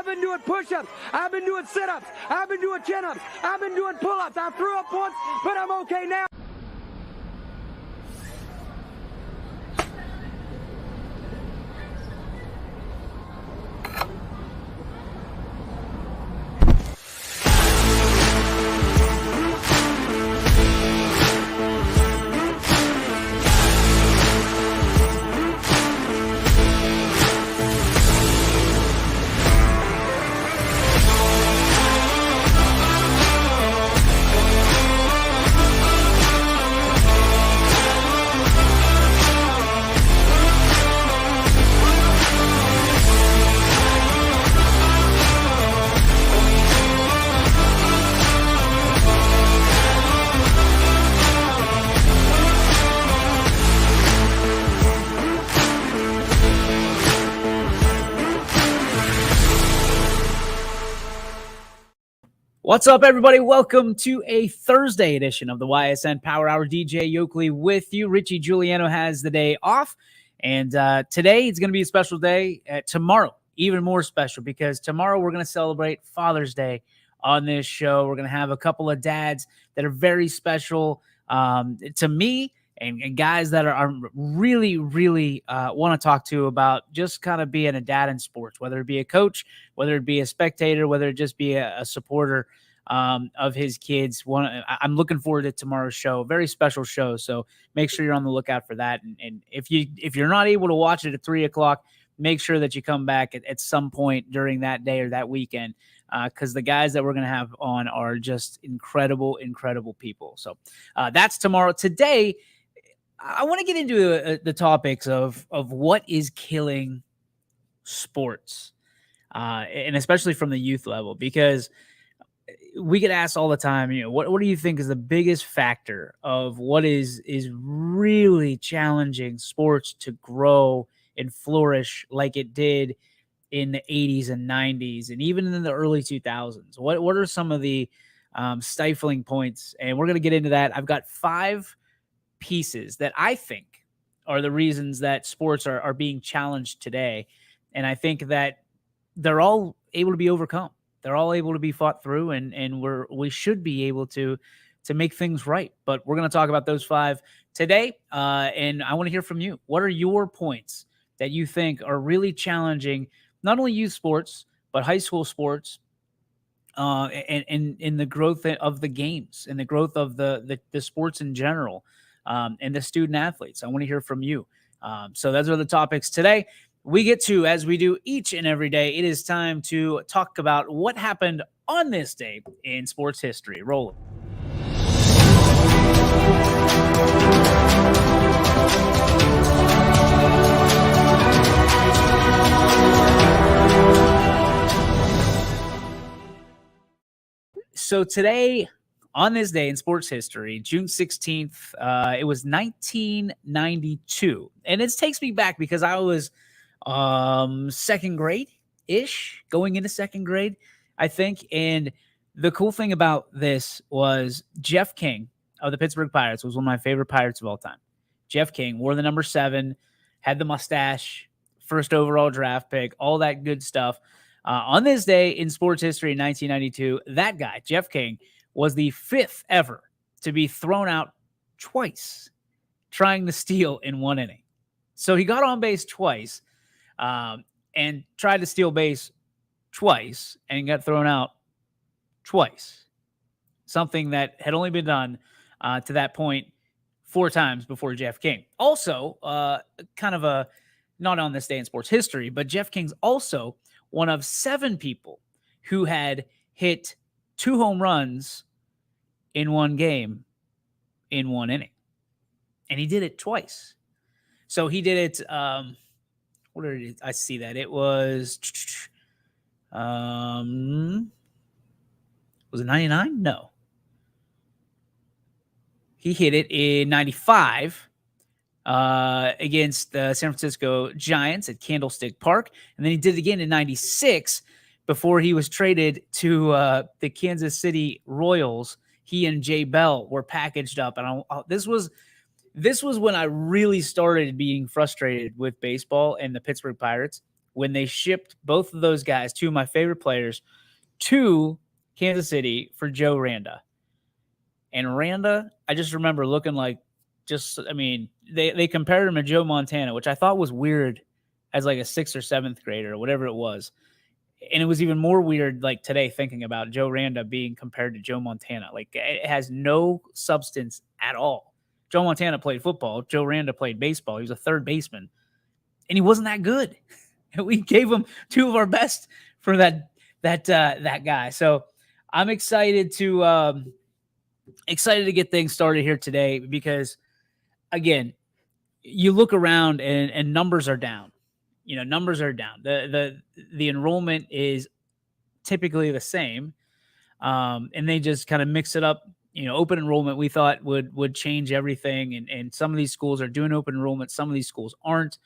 been doing push-ups. I've been doing sit-ups. I've been doing chin-ups. I've been doing pull-ups. I threw up once, but I'm okay now. What's up, everybody? Welcome to a Thursday edition of the Ysn Power Hour. DJ Yoakley with you. Richie Giuliano has the day off, and today it's going to be a special day. Tomorrow, even more special, because tomorrow we're going to celebrate Father's Day on this show. We're going to have a couple of dads that are very special to me and guys that are really, really want to talk to about just kind of being a dad in sports, whether it be a coach, whether it be a spectator, whether it just be a supporter of his kids. I'm looking forward to tomorrow's show, a very special show. So make sure you're on the lookout for that. And if you're not able to watch it at 3:00, make sure that you come back at some point during that day or that weekend, because the guys that we're going to have on are just incredible, incredible people. So that's tomorrow. Today, I want to get into the topics of what is killing sports, and especially from the youth level, because we get asked all the time, what do you think is the biggest factor of what is really challenging sports to grow and flourish like it did in the 80s and 90s and even in the early 2000s? What are some of the stifling points? And we're going to get into that. I've got 5 pieces that I think are the reasons that sports are being challenged today. And I think that they're all able to be overcome. They're all able to be fought through, and we should be able to make things right. But we're going to talk about those 5 today. And I want to hear from you. What are your points that you think are really challenging, not only youth sports, but high school sports, and in the growth of the games and the growth of the sports in general? And the student athletes. I want to hear from you. So those are the topics today. We get to, as we do each and every day, it is time to talk about what happened on this day in sports history. Roll it. So today, on this day in sports history, June 16th, it was 1992. And it takes me back because I was second grade-ish, going into second grade, I think. And the cool thing about this was Jeff King of the Pittsburgh Pirates was one of my favorite Pirates of all time. Jeff King wore the number 7, had the mustache, first overall draft pick, all that good stuff. On this day in sports history in 1992, that guy, Jeff King, was the 5th ever to be thrown out twice trying to steal in one inning. So he got on base twice and tried to steal base twice and got thrown out twice. Something that had only been done to that point 4 times before Jeff King. Also, kind of a, not on this day in sports history, but Jeff King's also one of 7 people who had hit 2 home runs in one game in one inning. And he did it twice. So he did it, what did it, I see that. It was, was it 99? No. He hit it in 95 against the San Francisco Giants at Candlestick Park. And then he did it again in 96 before he was traded to the Kansas City Royals. He and Jay Bell were packaged up. And this was when I really started being frustrated with baseball and the Pittsburgh Pirates, when they shipped both of those guys, two of my favorite players, to Kansas City for Joe Randa. And Randa, I just remember looking like they compared him to Joe Montana, which I thought was weird as like a 6th or 7th grader or whatever it was. And it was even more weird like today thinking about Joe Randa being compared to Joe Montana. Like it has no substance at all. Joe Montana played football. Joe Randa played baseball. He was a third baseman. And he wasn't that good. And we gave him two of our best for that guy. So I'm excited to get things started here today because, again, you look around and numbers are down. Numbers are down. The enrollment is typically the same, and they just kind of mix it up. Open enrollment we thought would change everything, and some of these schools are doing open enrollment. Some of these schools aren't.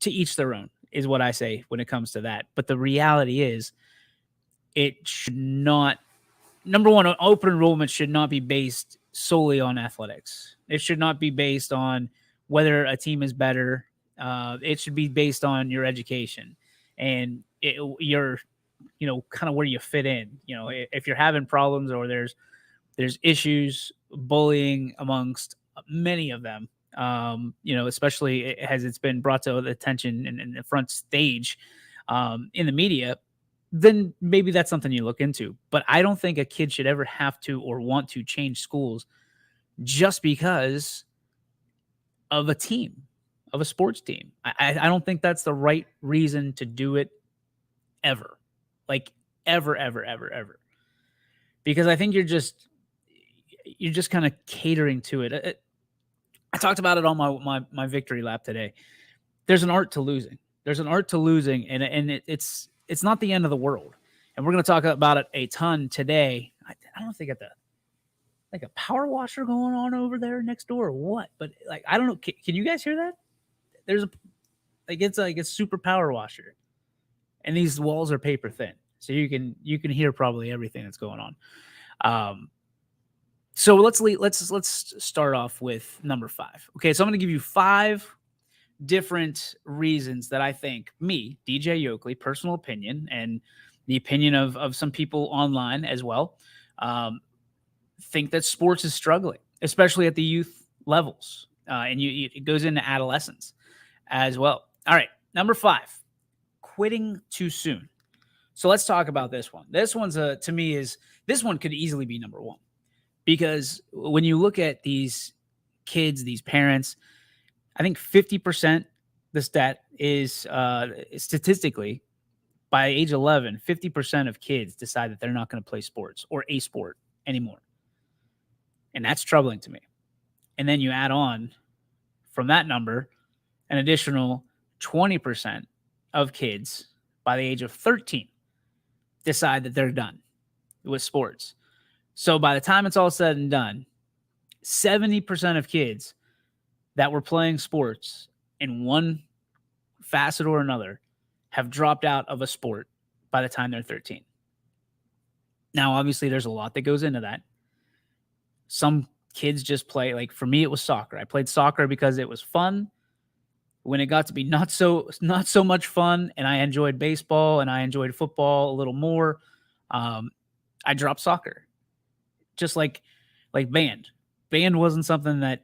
To each their own is what I say when it comes to that. But the reality is, it should not. Number one, open enrollment should not be based solely on athletics. It should not be based on whether a team is better. It should be based on your education and your, kind of where you fit in. If you're having problems or there's issues, bullying amongst many of them, especially as it's been brought to the attention in the front stage in the media, then maybe that's something you look into. But I don't think a kid should ever have to or want to change schools just because of a team, of a sports team. I don't think that's the right reason to do it ever. Like ever. Because I think you're just kind of catering to it. I talked about it on my victory lap today. There's an art to losing. And it's not the end of the world. And we're going to talk about it a ton today. I don't know if they got a power washer going on over there next door or what, but like, I don't know. Can you guys hear that? There's it's a super power washer, and these walls are paper thin. So you can hear probably everything that's going on. So let's start off with number 5. Okay. So I'm going to give you 5 different reasons that I think me, DJ Yoakley, personal opinion, and the opinion of some people online as well, think that sports is struggling, especially at the youth levels. And it goes into adolescence as well. All right. Number 5, quitting too soon. So let's talk about this one. This one's to me this one could easily be number 1, because when you look at these kids, these parents, I think 50%, the stat is statistically by age 11, 50% of kids decide that they're not going to play sports or a sport anymore. And that's troubling to me. And then you add on from that number, an additional 20% of kids by the age of 13 decide that they're done with sports. So by the time it's all said and done, 70% of kids that were playing sports in one facet or another have dropped out of a sport by the time they're 13. Now, obviously, there's a lot that goes into that. Some kids just play, like for me, it was soccer. I played soccer because it was fun. When it got to be not so much fun, and I enjoyed baseball and I enjoyed football a little more, I dropped soccer. Just like band. Band wasn't something that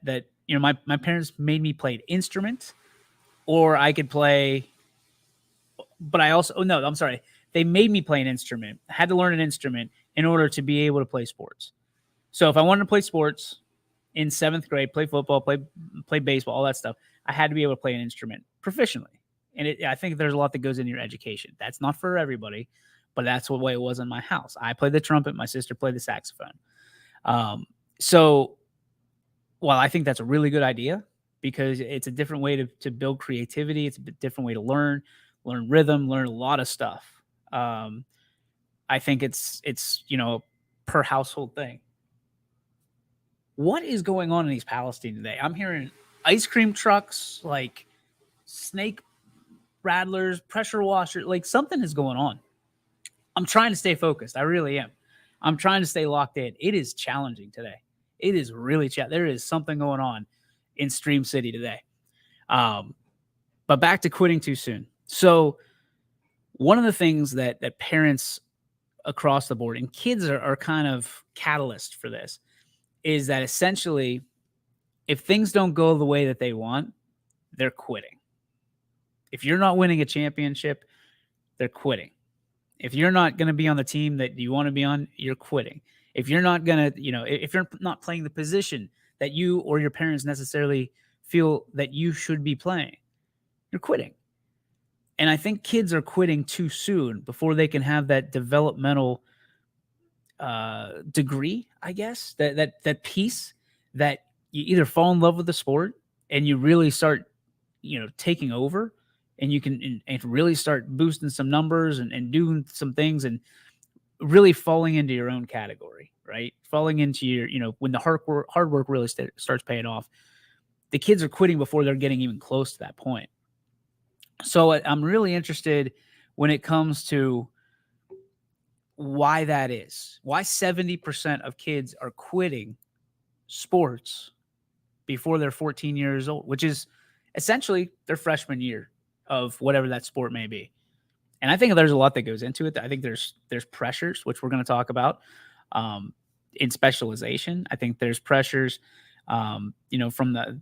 my parents made me play an instrument, or I could play. But I also they made me play an instrument. I had to learn an instrument in order to be able to play sports. So if I wanted to play sports in 7th grade, play football, play baseball, all that stuff, I had to be able to play an instrument proficiently. And I think there's a lot that goes into your education. That's not for everybody, but that's the way it was in my house. I played the trumpet. My sister played the saxophone. So while I think that's a really good idea because it's a different way to build creativity, it's a different way to learn rhythm, learn a lot of stuff. I think it's per household thing. What is going on in East Palestine today? I'm hearing ice cream trucks, like snake rattlers, pressure washers, like something is going on. I'm trying to stay focused. I really am. I'm trying to stay locked in. It is challenging today. It is really there is something going on in Stream City today. But back to quitting too soon. So one of the things that parents across the board and kids are kind of catalyst for this is that essentially if things don't go the way that they want, they're quitting. If you're not winning a championship, they're quitting. If you're not going to be on the team that you want to be on, you're quitting. If you're not going to, if you're not playing the position that you or your parents necessarily feel that you should be playing, you're quitting. And I think kids are quitting too soon before they can have that developmental degree, I guess, that piece that you either fall in love with the sport and you really start, taking over, and you can and really start boosting some numbers and doing some things and really falling into your own category, right? Falling into your, when the hard work really starts paying off. The kids are quitting before they're getting even close to that point. So I'm really interested when it comes to why that is. Why 70% of kids are quitting sports before they're 14 years old, which is essentially their freshman year of whatever that sport may be. And I think there's a lot that goes into it. I think there's pressures, which we're going to talk about in specialization. I think there's pressures, from the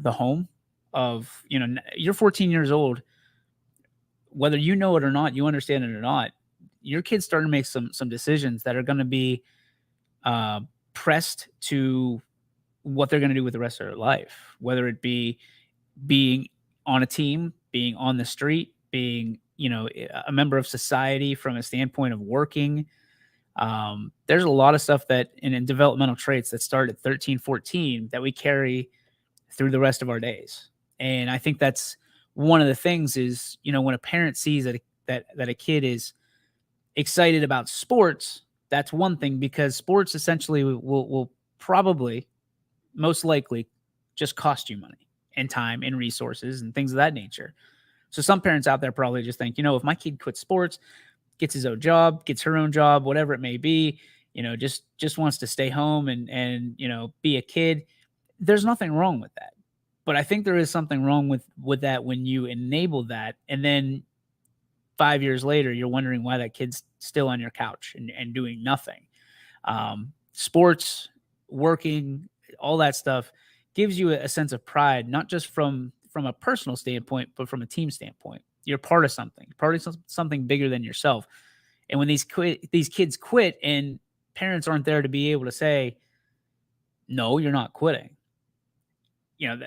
home of, you're 14 years old, whether you know it or not, you understand it or not, your kid's starting to make some decisions that are going to be pressed to what they're going to do with the rest of their life, whether it be being on a team, being on the street, being, a member of society from a standpoint of working. There's a lot of stuff that in developmental traits that start at 13, 14 that we carry through the rest of our days. And I think that's one of the things is, when a parent sees that a kid is excited about sports, that's one thing, because sports essentially will probably most likely just cost you money and time and resources and things of that nature. So some parents out there probably just think, if my kid quits sports, gets his own job, gets her own job, whatever it may be, just wants to stay home and be a kid. There's nothing wrong with that. But I think there is something wrong with that when you enable that. And then 5 years later, you're wondering why that kid's still on your couch and doing nothing. Sports, working, all that stuff gives you a sense of pride, not just from a personal standpoint, but from a team standpoint. You're part of something, something bigger than yourself. And when these kids quit and parents aren't there to be able to say, no, you're not quitting.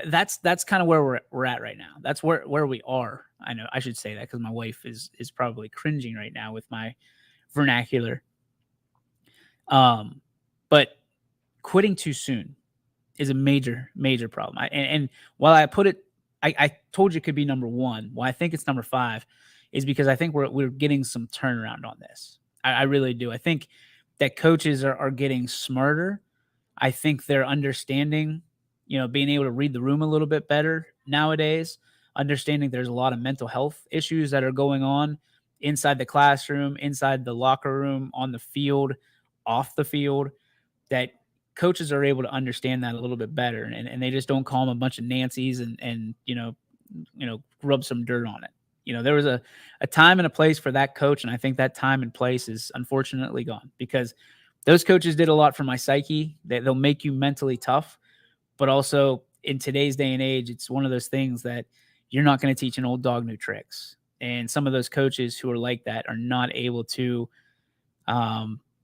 That's kind of where we're at right now. That's where we are. I know I should say that because my wife is probably cringing right now with my vernacular. But quitting too soon is a major, major problem. And while I put it, I told you it could be number one. Why I think it's number 5 is because I think we're getting some turnaround on this. I really do. I think that coaches are getting smarter. I think they're understanding, being able to read the room a little bit better nowadays, understanding there's a lot of mental health issues that are going on inside the classroom, inside the locker room, on the field, off the field, that coaches are able to understand that a little bit better. And they just don't call them a bunch of Nancy's and rub some dirt on it. There was a time and a place for that coach. And I think that time and place is unfortunately gone, because those coaches did a lot for my psyche. They'll make you mentally tough, but also in today's day and age, it's one of those things that you're not going to teach an old dog new tricks. And some of those coaches who are like that are not able to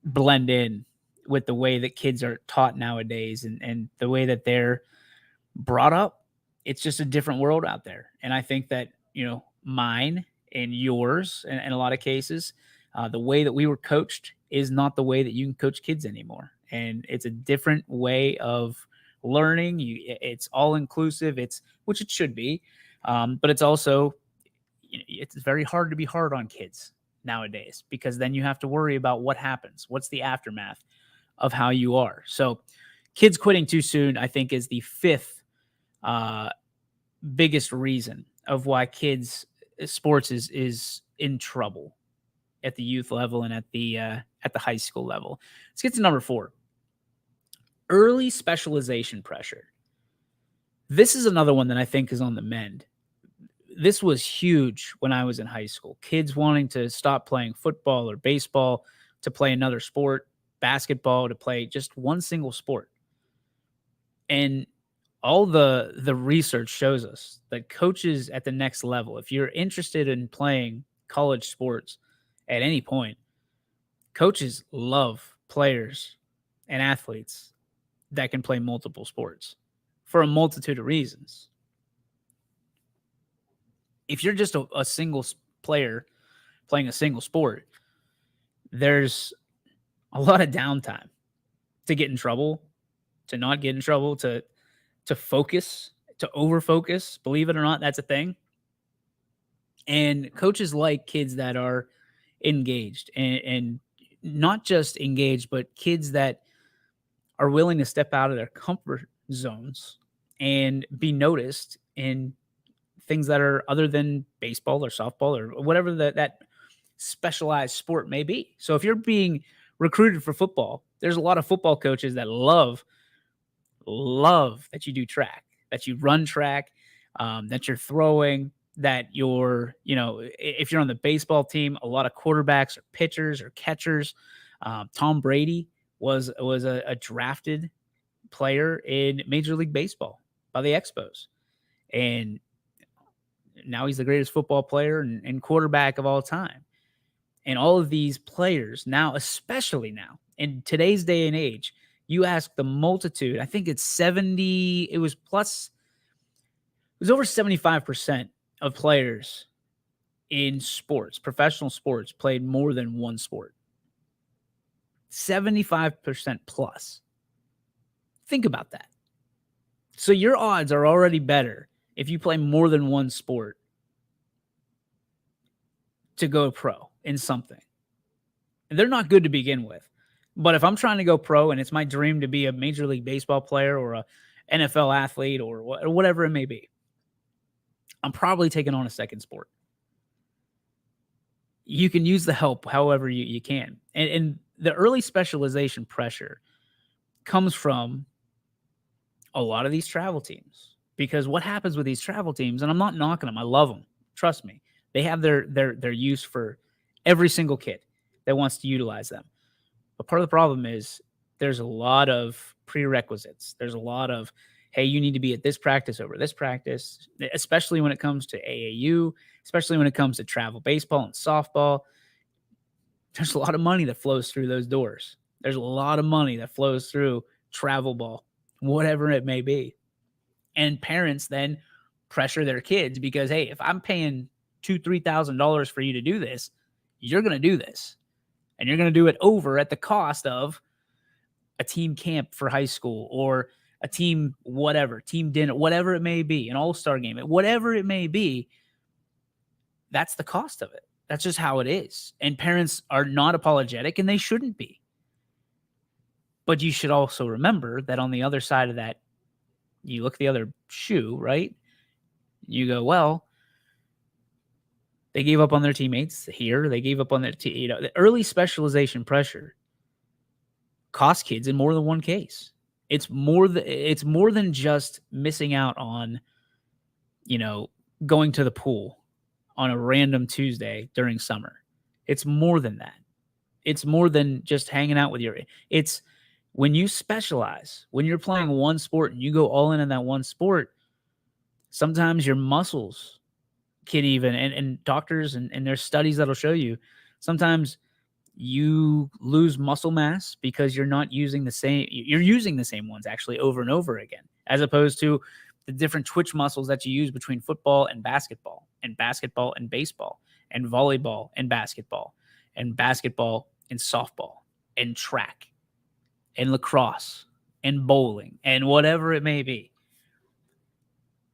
blend in with the way that kids are taught nowadays and the way that they're brought up. It's just a different world out there. And I think that, mine and yours, in a lot of cases, the way that we were coached is not the way that you can coach kids anymore. And it's a different way of learning. It's all inclusive, which it should be. But it's also, it's very hard to be hard on kids nowadays, because then you have to worry about what happens. What's the aftermath of how you are? So kids quitting too soon, I think, is the 5th biggest reason of why kids sports is in trouble at the youth level and at the high school level. Let's get to number 4. Early specialization pressure. This is another one that I think is on the mend. this was huge when I was in high school. Kids wanting to stop playing football or baseball to play another sport, basketball to play just one single sport. And all the research shows us that coaches at the next level, if you're interested in playing college sports at any point, coaches love players and athletes that can play multiple sports for a multitude of reasons. If you're just a single player playing a single sport, there's a lot of downtime to get in trouble, to not get in trouble, to focus, to overfocus. Believe it or not, that's a thing. And coaches like kids that are engaged and not just engaged, but kids that are willing to step out of their comfort zones and be noticed in things that are other than baseball or softball or whatever that specialized sport may be. So if you're being recruited for football, there's a lot of football coaches that love that you do track, that you run track, that you're throwing, that you're, if you're on the baseball team, a lot of quarterbacks or pitchers or catchers. Tom Brady was a drafted player in Major League Baseball by the Expos. And now he's the greatest football player and quarterback of all time. And all of these players now, especially now, in today's day and age, you ask the multitude, I think it's 70, it was over 75% of players in sports, professional sports, played more than one sport. 75% plus. Think about that. So your odds are already better if you play more than one sport to go pro in something. And they're not good to begin with. But if I'm trying to go pro and it's my dream to be a Major League Baseball player or a NFL athlete or whatever it may be, I'm probably taking on a second sport. You can use the help however you can. And the early specialization pressure comes from a lot of these travel teams. Because what happens with these travel teams, and I'm not knocking them, I love them. Trust me. They have their use for every single kid that wants to utilize them. But part of the problem is there's a lot of prerequisites. There's a lot of, hey, you need to be at this practice over this practice, especially when it comes to AAU, especially when it comes to travel baseball and softball. There's a lot of money that flows through those doors. There's a lot of money that flows through travel ball, whatever it may be. And parents then pressure their kids because, hey, if I'm paying $2,000-$3,000 for you to do this, you're going to do this. And you're going to do it over at the cost of a team camp for high school or a team whatever, team dinner, whatever it may be, an all-star game, whatever it may be. That's the cost of it. That's just how it is. And parents are not apologetic, and they shouldn't be. But you should also remember that on the other side of that, you look at the other shoe, right? You go, well, they gave up on their teammates here. They gave up on their the early specialization pressure costs kids in more than one case. It's more than just missing out on, going to the pool on a random Tuesday during summer. It's more than that. It's more than just hanging out with it's when you specialize, when you're playing one sport and you go all in that one sport, sometimes your muscles can even, and doctors and there's studies that'll show you, sometimes you lose muscle mass because you're using the same ones actually over and over again, as opposed to the different twitch muscles that you use between football and basketball and baseball and volleyball and basketball and softball and track and lacrosse and bowling and whatever it may be.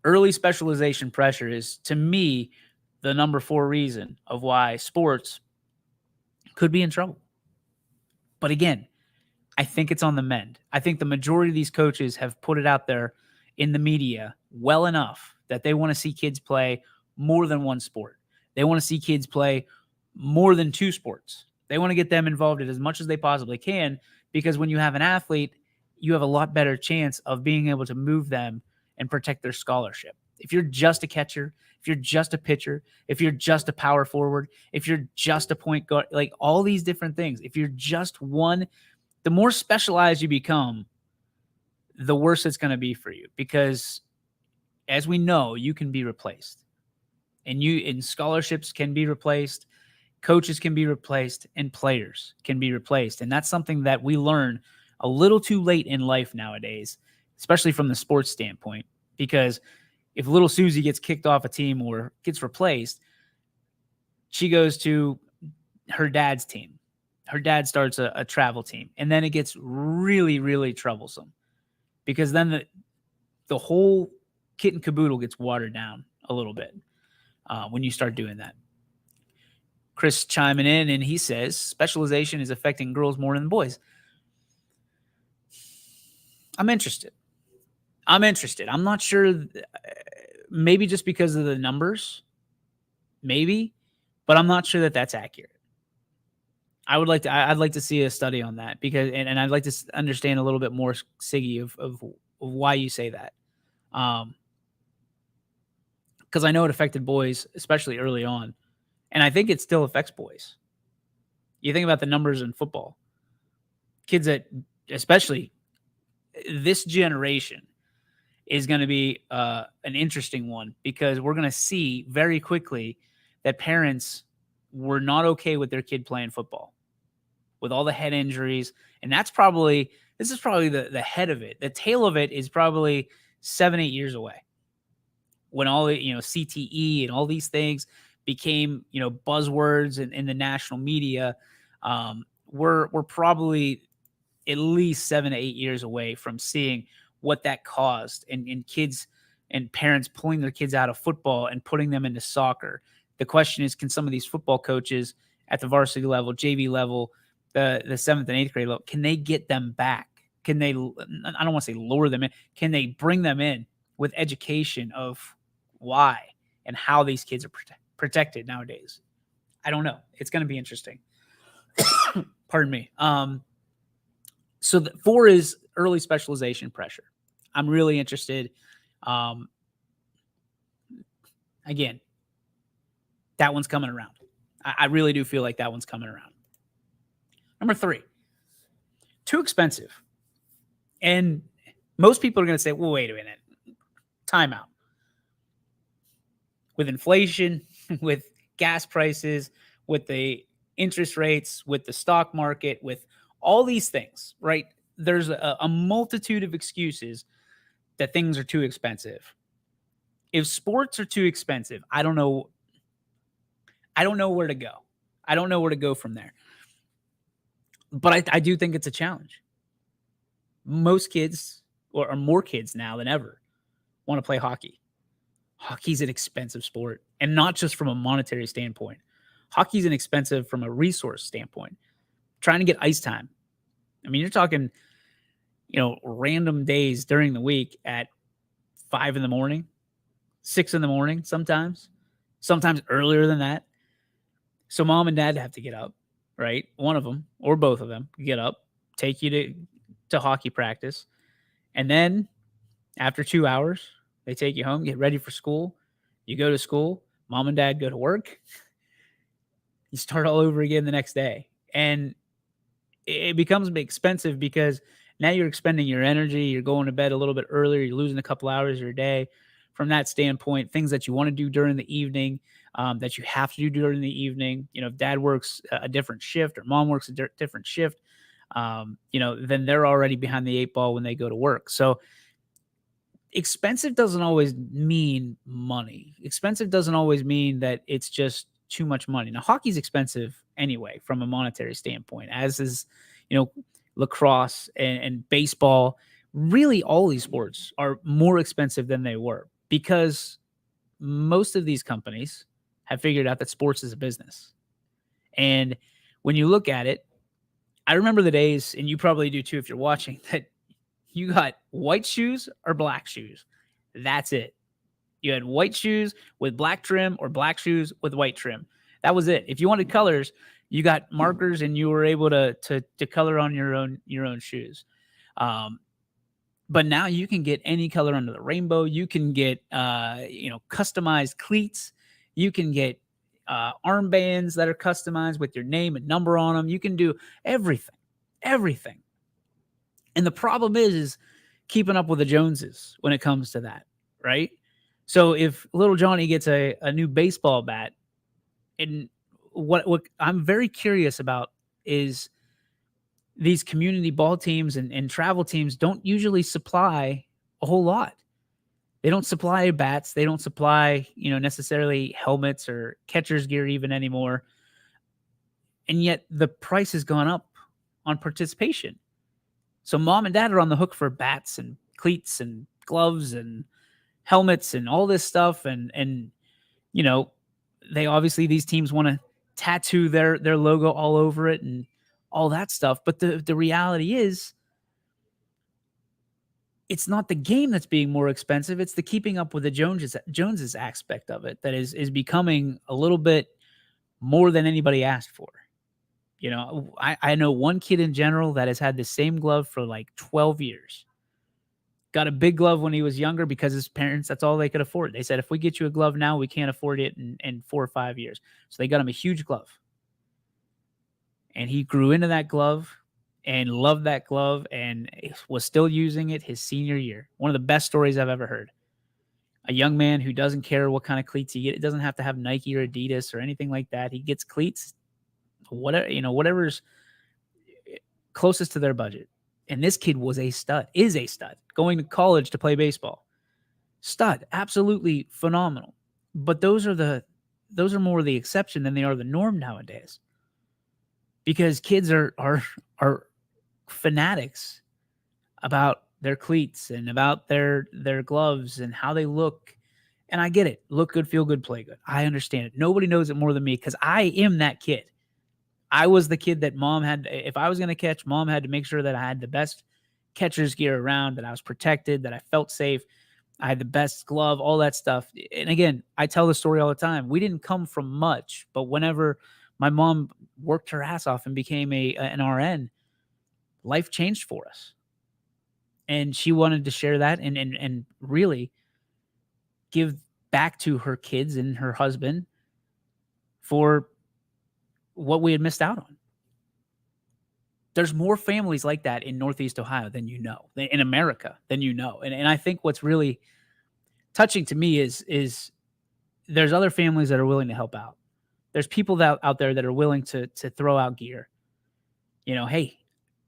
Early specialization pressure is, to me, the number 4 reason of why sports could be in trouble. But again, I think it's on the mend. I think the majority of these coaches have put it out there in the media well enough that they want to see kids play more than one sport. They want to see kids play more than 2 sports. They want to get them involved in as much as they possibly can, because when you have an athlete, you have a lot better chance of being able to move them and protect their scholarship. If you're just a catcher, if you're just a pitcher, if you're just a power forward, if you're just a point guard, like all these different things, if you're just one, the more specialized you become, the worse it's going to be for you, because as we know, you can be replaced, and scholarships can be replaced, coaches can be replaced, and players can be replaced. And that's something that we learn a little too late in life nowadays, especially from the sports standpoint, because if little Susie gets kicked off a team or gets replaced, she goes to her dad's team. Her dad starts a travel team, and then it gets really, really troublesome, because then the whole kit and caboodle gets watered down a little bit when you start doing that. Chris chiming in, and he says specialization is affecting girls more than boys. I'm interested. I'm not sure. Maybe just because of the numbers, maybe, but I'm not sure that that's accurate. I'd like to see a study on that, because, and I'd like to understand a little bit more, Siggy, of why you say that. Because I know it affected boys, especially early on, and I think it still affects boys. You think about the numbers in football. Kids that, especially this generation, is going to be an interesting one, because we're going to see very quickly that parents were not okay with their kid playing football with all the head injuries. And this is probably the head of it. The tail of it is probably 7-8 years away, when all the, CTE and all these things became, buzzwords in the national media. We're probably at least 7 to 8 years away from seeing what that caused, and kids and parents pulling their kids out of football and putting them into soccer. The question is, can some of these football coaches at the varsity level, JV level, the 7th and 8th grade level, can they get them back? Can they, I don't want to say lure them in, can they bring them in with education of why and how these kids are protected nowadays? I don't know. It's going to be interesting. Pardon me. So 4 is early specialization pressure. I'm really interested. Again, that one's coming around. I really do feel like that one's coming around. Number 3, too expensive. And most people are going to say, well, wait a minute. Time out. With inflation, with gas prices, with the interest rates, with the stock market, with all these things, right? There's a multitude of excuses that things are too expensive. If sports are too expensive, I don't know where to go. I don't know where to go from there. But I do think it's a challenge. Most kids, or more kids now than ever, want to play hockey. Hockey's an expensive sport, and not just from a monetary standpoint. Hockey's an expensive from a resource standpoint. Trying to get ice time. I mean, you're talking, random days during the week at 5 in the morning, 6 in the morning, sometimes earlier than that. So mom and dad have to get up, right? One of them or both of them get up, take you to hockey practice. And then after 2 hours, they take you home, get ready for school. You go to school, mom and dad go to work. You start all over again the next day. And it becomes expensive, because now you're expending your energy. You're going to bed a little bit earlier. You're losing a couple hours of your day. From that standpoint, things that you want to do during the evening, that you have to do during the evening. If dad works a different shift or mom works a different shift, then they're already behind the 8 ball when they go to work. So expensive doesn't always mean money. Expensive doesn't always mean that it's just too much money. Now, hockey's expensive anyway from a monetary standpoint, as is, lacrosse and baseball. Really, all these sports are more expensive than they were, because most of these companies have figured out that sports is a business. And when you look at it, I remember the days, and you probably do too if you're watching, that you got white shoes or black shoes. That's it. You had white shoes with black trim or black shoes with white trim. That was it. If you wanted colors, you got markers and you were able to color on your own shoes. But now you can get any color under the rainbow. You can get, customized cleats. You can get armbands that are customized with your name and number on them. You can do everything. And the problem is keeping up with the Joneses when it comes to that, right? So if little Johnny gets a new baseball bat, and what I'm very curious about is these community ball teams and travel teams don't usually supply a whole lot. They don't supply bats. They don't supply, necessarily helmets or catcher's gear even anymore. And yet the price has gone up on participation. So mom and dad are on the hook for bats and cleats and gloves and helmets and all this stuff. And they obviously, these teams want to tattoo their logo all over it and all that stuff. But the reality is, it's not the game that's being more expensive. It's the keeping up with the Joneses aspect of it that is becoming a little bit more than anybody asked for. I know one kid in general that has had the same glove for like 12 years. Got a big glove when he was younger because his parents, that's all they could afford. They said, if we get you a glove now, we can't afford it in 4 or 5 years. So they got him a huge glove. And he grew into that glove and loved that glove and was still using it his senior year. One of the best stories I've ever heard. A young man who doesn't care what kind of cleats he gets. It doesn't have to have Nike or Adidas or anything like that. He gets cleats, whatever's closest to their budget. And this kid is a stud, going to college to play baseball. Stud, absolutely phenomenal. But those are more the exception than they are the norm nowadays. Because kids are fanatics about their cleats and about their gloves and how they look. And I get it. Look good, feel good, play good. I understand it. Nobody knows it more than me because I am that kid. I was the kid that mom had. If I was going to catch, mom had to make sure that I had the best catcher's gear around, that I was protected, that I felt safe. I had the best glove, all that stuff. And again, I tell the story all the time. We didn't come from much, but whenever my mom worked her ass off and became an RN, life changed for us. And she wanted to share that and really give back to her kids and her husband for what we had missed out on. There's more families like that in Northeast Ohio than you know, in America than you know. And I think what's really touching to me is there's other families that are willing to help out. There's people out there that are willing to throw out gear. Hey,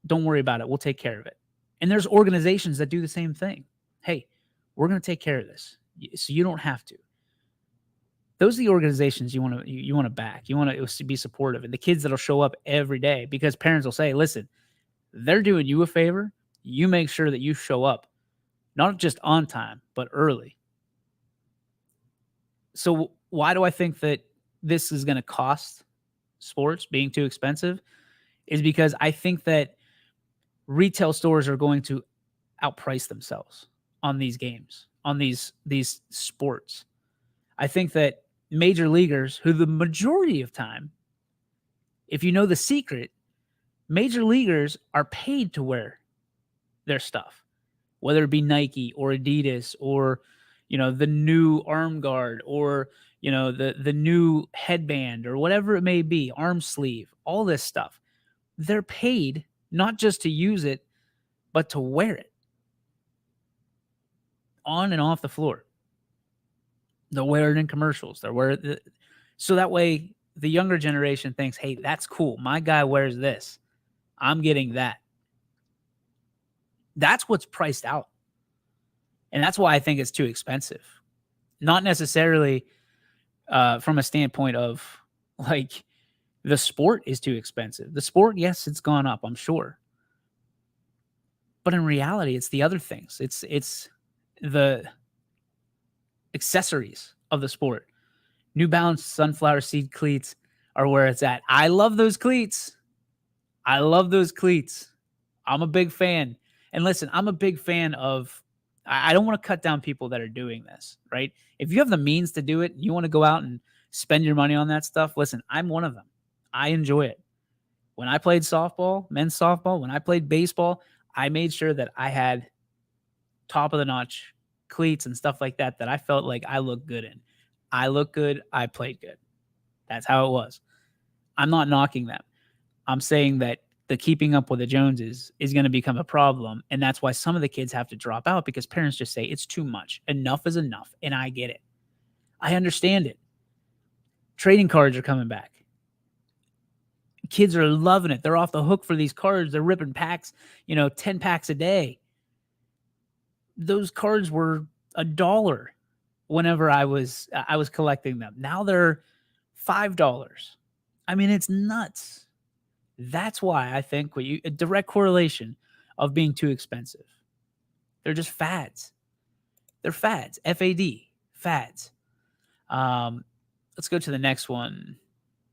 don't worry about it. We'll take care of it. And there's organizations that do the same thing. Hey, we're going to take care of this, so you don't have to. Those are the organizations you want to back. You want to be supportive, and the kids that'll show up every day, because parents will say, "Listen, they're doing you a favor. You make sure that you show up, not just on time, but early." So why do I think that this is going to cost sports being too expensive? Is because I think that retail stores are going to outprice themselves on these games, on these sports. I think that major leaguers, who the majority of time, if you know the secret, major leaguers are paid to wear their stuff, whether it be Nike or Adidas or, the new arm guard or, the new headband or whatever it may be, arm sleeve, all this stuff. They're paid not just to use it, but to wear it on and off the floor. They'll wear it in commercials. They'll wear it. So that way the younger generation thinks, hey, that's cool. My guy wears this. I'm getting that. That's what's priced out. And that's why I think it's too expensive. Not necessarily from a standpoint of like the sport is too expensive. The sport, yes, it's gone up, I'm sure. But in reality, it's the other things. It's the accessories of the sport. New Balance sunflower seed cleats are where it's at. I love those cleats. I'm a big fan. And listen, I'm a big fan of, I don't want to cut down people that are doing this, right? If you have the means to do it, you want to go out and spend your money on that stuff, listen, I'm one of them. I enjoy it. When I played softball, men's softball, when I played baseball, I made sure that I had top of the notch cleats and stuff like that I felt like I looked good in. I looked good. I played good. That's how it was. I'm not knocking them. I'm saying that the keeping up with the Joneses is going to become a problem. And that's why some of the kids have to drop out, because parents just say it's too much. Enough is enough. And I get it. I understand it. Trading cards are coming back. Kids are loving it. They're off the hook for these cards. They're ripping packs, 10 packs a day. Those cards were $1 whenever I was collecting them. Now they're $5. I mean, it's nuts. That's why I think a direct correlation of being too expensive. They're just fads. They're fads. F-A-D. Fads. Let's go to the next one.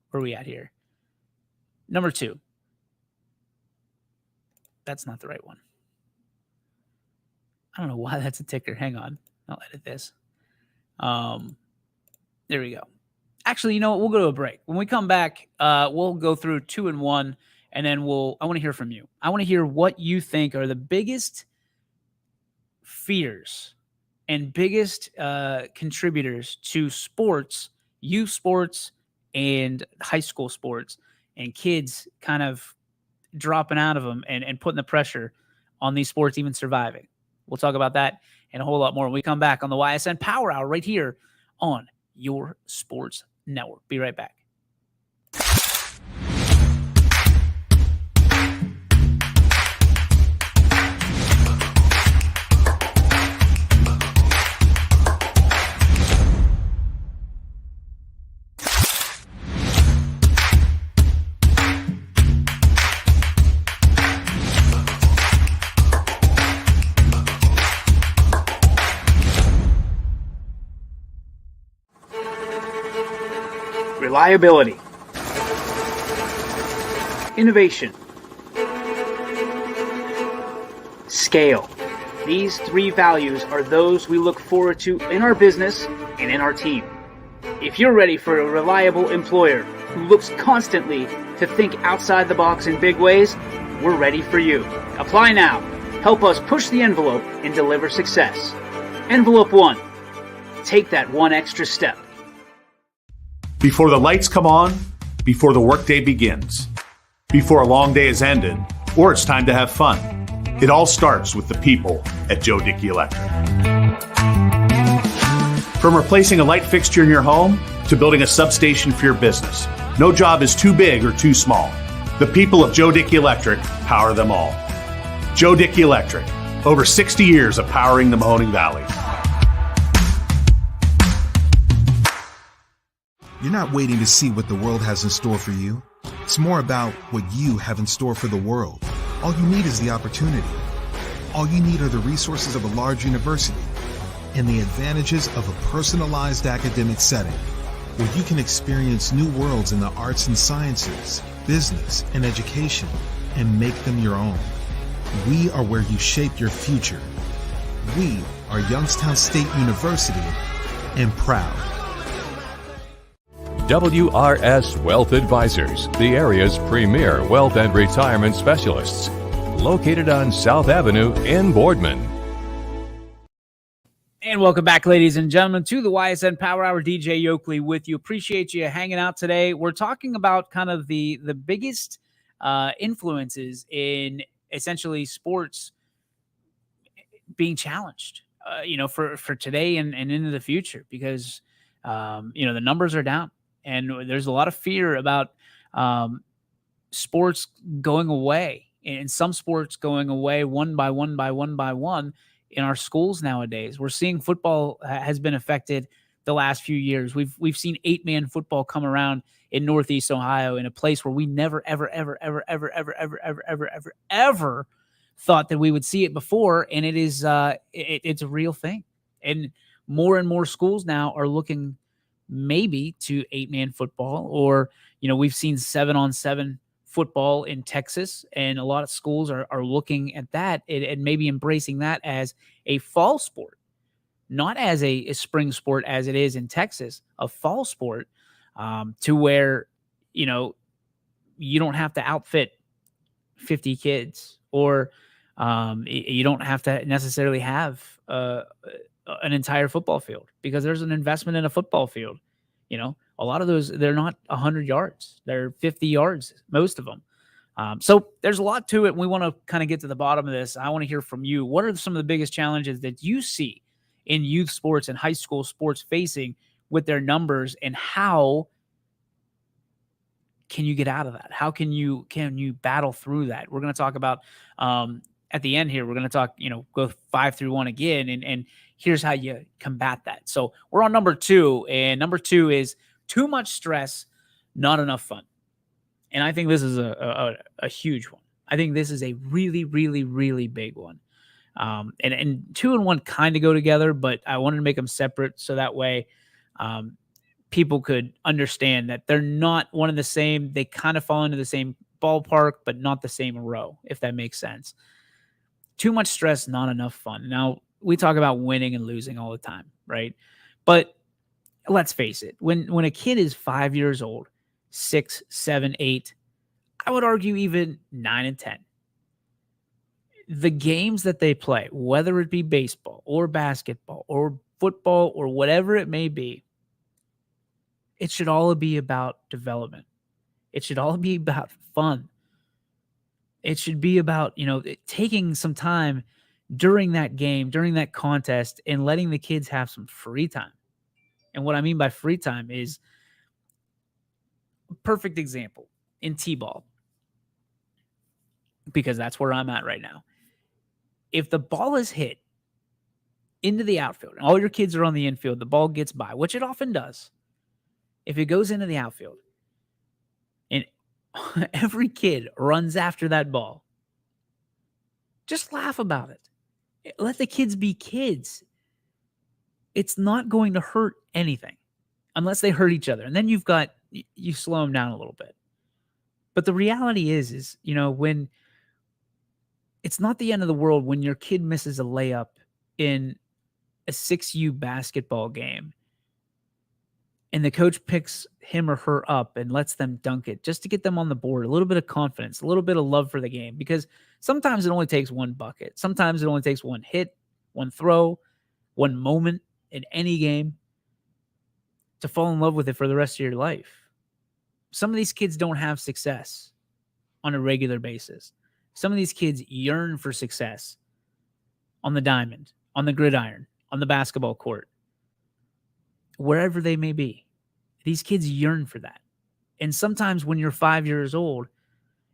Where are we at here? Number 2. That's not the right one. I don't know why that's a ticker. Hang on. I'll edit this. There we go. Actually, you know what? We'll go to a break. When we come back, we'll go through 2 and 1, and then I want to hear from you. I want to hear what you think are the biggest fears and biggest contributors to sports, youth sports, and high school sports, and kids kind of dropping out of them and putting the pressure on these sports even surviving. We'll talk about that and a whole lot more when we come back on the YSN Power Hour right here on your sports network. Be right back. Reliability, innovation, scale. These 3 values are those we look forward to in our business and in our team. If you're ready for a reliable employer who looks constantly to think outside the box in big ways, we're ready for you. Apply now. Help us push the envelope and deliver success. Envelope 1. Take that one extra step. Before the lights come on, before the workday begins, before a long day is ended, or it's time to have fun. It all starts with the people at Joe Dickey Electric. From replacing a light fixture in your home to building a substation for your business, no job is too big or too small. The people of Joe Dickey Electric power them all. Joe Dickey Electric, over 60 years of powering the Mahoning Valley. You're not waiting to see what the world has in store for you. It's more about what you have in store for the world. All you need is the opportunity. All you need are the resources of a large university and the advantages of a personalized academic setting where you can experience new worlds in the arts and sciences, business, and education and make them your own. We are where you shape your future. We are Youngstown State University and proud. WRS Wealth Advisors, the area's premier wealth and retirement specialists. Located on South Avenue in Boardman. And welcome back, ladies and gentlemen, to the YSN Power Hour. DJ Yoakley with you. Appreciate you hanging out today. We're talking about kind of the biggest influences in essentially sports being challenged, for today and into the future, because, the numbers are down. And there's a lot of fear about sports going away, and some sports going away one by one in our schools nowadays. We're seeing football has been affected the last few years. We've seen 8-man football come around in Northeast Ohio, in a place where we never, ever thought that we would see it before. And it is it's a real thing. And more schools now are looking maybe to 8-man football, or, we've seen 7-on-7 football in Texas, and a lot of schools are looking at that and maybe embracing that as a fall sport, not as a spring sport as it is in Texas, a fall sport, to where, you don't have to outfit 50 kids, or You don't have to necessarily have an entire football field, because there's an investment in a football field. A lot of those, they're not 100 yards. They're 50 yards, most of them. So there's a lot to it. We want to kind of get to the bottom of this. I want to hear from you. What are some of the biggest challenges that you see in youth sports and high school sports facing with their numbers, and how can you get out of that? How can you battle through that? We're going to talk about at the end here. We're going to talk, go 5 through 1 again, and here's how you combat that. So we're on number 2, and number 2 is too much stress, not enough fun. And I think this is a huge one. I think this is a really, really, really big one. And 2 and 1 kind of go together, but I wanted to make them separate so that way people could understand that they're not one and the same. They kind of fall into the same ballpark, but not the same row, if that makes sense. Too much stress, not enough fun. Now, we talk about winning and losing all the time, right? But let's face it, when a kid is 5 years old, 6, 7, 8, I would argue even 9 and 10, the games that they play, whether it be baseball or basketball or football or whatever it may be, it should all be about development. It should all be about fun. It should be about, taking some time during that game, during that contest, and letting the kids have some free time. And what I mean by free time is, perfect example in T-ball, because that's where I'm at right now. If the ball is hit into the outfield and all your kids are on the infield, the ball gets by, which it often does. If it goes into the outfield and every kid runs after that ball, just laugh about it. Let the kids be kids. It's not going to hurt anything unless they hurt each other. And then you slow them down a little bit. But the reality is, when it's not the end of the world when your kid misses a layup in a 6U basketball game and the coach picks him or her up and lets them dunk it just to get them on the board, a little bit of confidence, a little bit of love for the game, because sometimes it only takes one bucket. Sometimes it only takes one hit, one throw, one moment in any game to fall in love with it for the rest of your life. Some of these kids don't have success on a regular basis. Some of these kids yearn for success on the diamond, on the gridiron, on the basketball court, wherever they may be. These kids yearn for that. And sometimes when you're 5 years old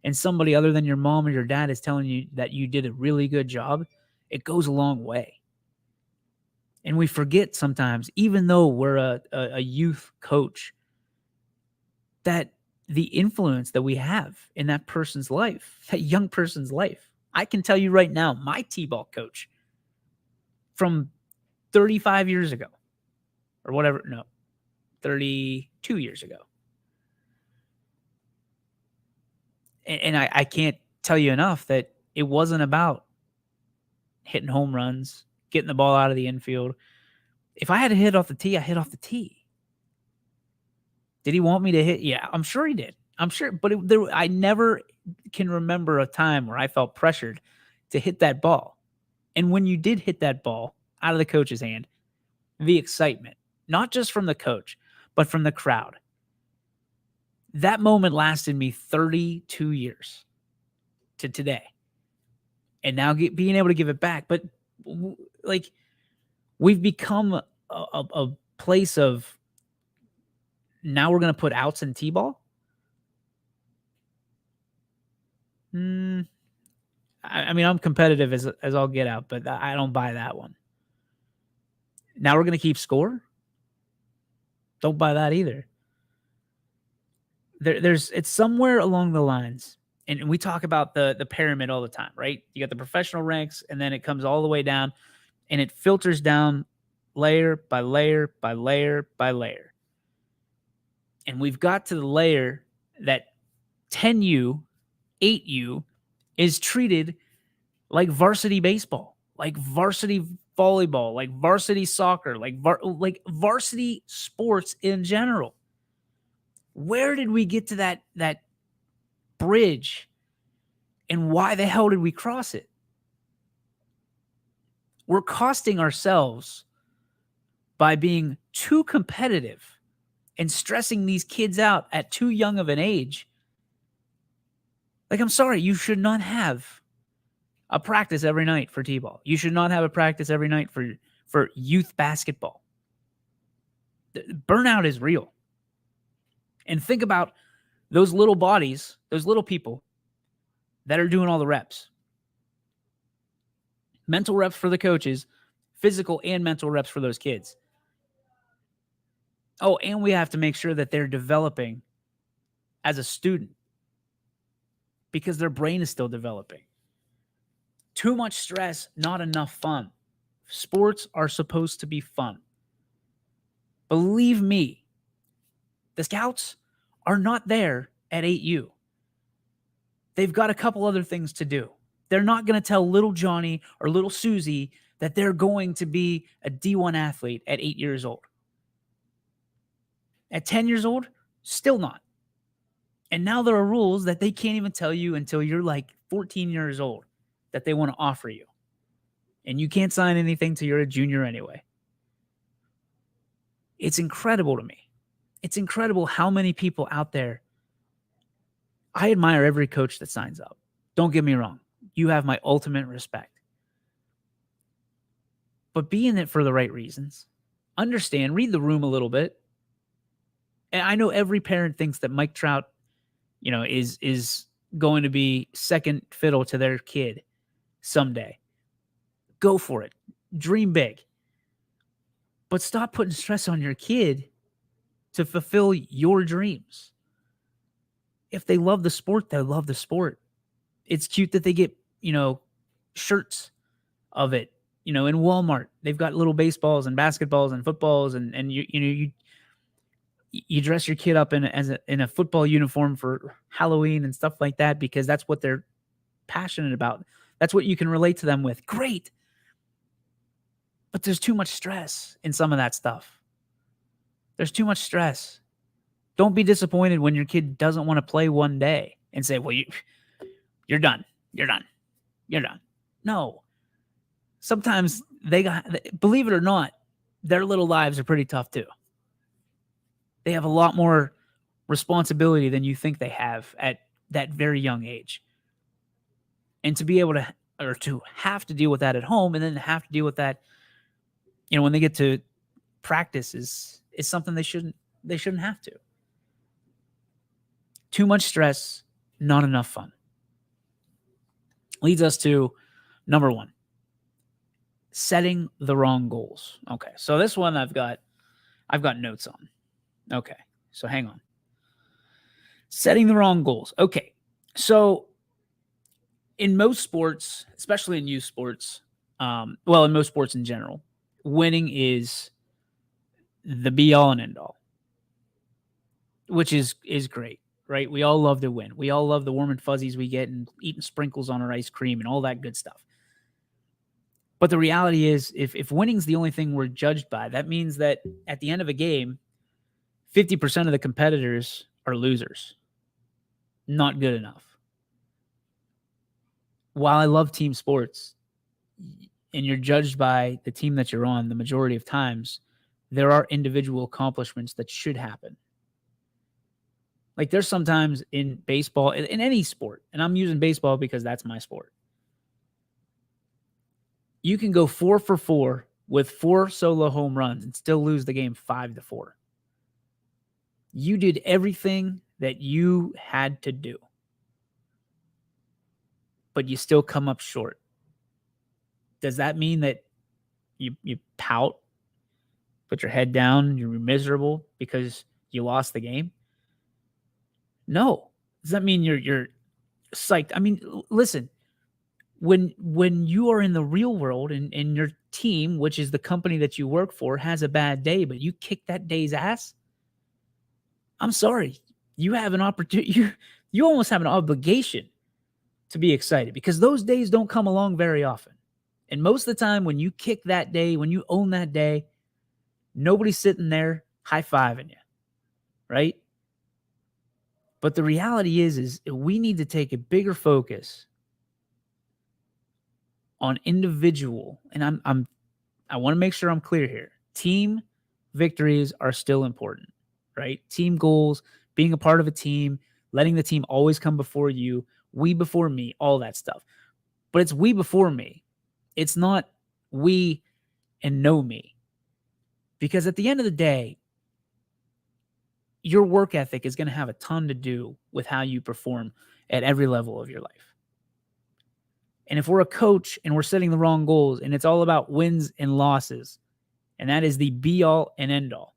and somebody other than your mom or your dad is telling you that you did a really good job, it goes a long way. And we forget sometimes, even though we're a youth coach, that the influence that we have in that person's life, that young person's life. I can tell you right now, my T-ball coach from 35 years ago, or whatever, no, 32 years ago. And I can't tell you enough that it wasn't about hitting home runs, getting the ball out of the infield. If I had to hit off the tee, I hit off the tee. Did he want me to hit? Yeah, I'm sure he did. I'm sure. But I never can remember a time where I felt pressured to hit that ball. And when you did hit that ball out of the coach's hand, the excitement, not just from the coach, but from the crowd, that moment lasted me 32 years to today. And now being able to give it back. But like, we've become a place of, now we're going to put outs in T-ball. I mean, I'm competitive as I'll get out, but I don't buy that one. Now we're going to keep score. Don't buy that either. It's somewhere along the lines, and we talk about the pyramid all the time, right? You got the professional ranks, and then it comes all the way down, and it filters down layer by layer by layer by layer. And we've got to the layer that 10U, 8U is treated like varsity baseball, like varsity volleyball, like varsity soccer, like varsity sports in general. Where did we get to that bridge, and why the hell did we cross it? We're costing ourselves by being too competitive and stressing these kids out at too young of an age. Like, I'm sorry, you should not have a practice every night for T-ball. You should not have a practice every night for youth basketball. Burnout is real. And think about those little bodies, those little people that are doing all the reps. Mental reps for the coaches, physical and mental reps for those kids. Oh, and we have to make sure that they're developing as a student because their brain is still developing. Too much stress, not enough fun. Sports are supposed to be fun. Believe me, the Scouts are not there at 8U. They've got a couple other things to do. They're not going to tell little Johnny or little Susie that they're going to be a D1 athlete at 8 years old. At 10 years old, still not. And now there are rules that they can't even tell you until you're like 14 years old that they want to offer you. And you can't sign anything till you're a junior anyway. It's incredible to me. It's incredible how many people out there. I admire every coach that signs up. Don't get me wrong. You have my ultimate respect. But be in it for the right reasons. Understand, read the room a little bit. And I know every parent thinks that Mike Trout, is going to be second fiddle to their kid someday. Go for it. Dream big. But stop putting stress on your kid to fulfill your dreams. If they love the sport, they love the sport. It's cute that they get, shirts of it. In Walmart, they've got little baseballs and basketballs and footballs, and you dress your kid up in a football uniform for Halloween and stuff like that because that's what they're passionate about. That's what you can relate to them with. Great. But there's too much stress in some of that stuff. There's too much stress. Don't be disappointed when your kid doesn't want to play one day and say, well, you're done. You're done. You're done. No. Sometimes believe it or not, their little lives are pretty tough too. They have a lot more responsibility than you think they have at that very young age. And to be able to have to deal with that at home and then have to deal with that, when they get to practice is something they shouldn't have to. Too much stress, not enough fun. Leads us to number 1, setting the wrong goals. Okay, so this one I've got notes on. Okay, so hang on. Setting the wrong goals. Okay, so in most sports, especially in youth sports, in most sports in general, winning is the be-all and end-all, which is great, right? We all love to win. We all love the warm and fuzzies we get and eating sprinkles on our ice cream and all that good stuff. But the reality is, if winning's the only thing we're judged by, that means that at the end of a game, 50% of the competitors are losers. Not good enough. While I love team sports, and you're judged by the team that you're on the majority of times, there are individual accomplishments that should happen. Like there's sometimes in baseball, in any sport, and I'm using baseball because that's my sport. You can go 4 for 4 with 4 solo home runs and still lose the game 5-4. You did everything that you had to do, but you still come up short. Does that mean that you pout, put your head down, you're miserable because you lost the game? No. Does that mean you're psyched? I mean, listen, when you are in the real world and your team, which is the company that you work for, has a bad day, but you kick that day's ass, I'm sorry. You have an opportunity. You almost have an obligation to be excited because those days don't come along very often. And most of the time when you kick that day, when you own that day, nobody's sitting there high-fiving you, right? But the reality is we need to take a bigger focus on individual, and I want to make sure I'm clear here. Team victories are still important, right? Team goals, being a part of a team, letting the team always come before you, we before me, all that stuff. But it's we before me. It's not we and no me. Because at the end of the day, your work ethic is going to have a ton to do with how you perform at every level of your life. And if we're a coach and we're setting the wrong goals and it's all about wins and losses, and that is the be all and end all,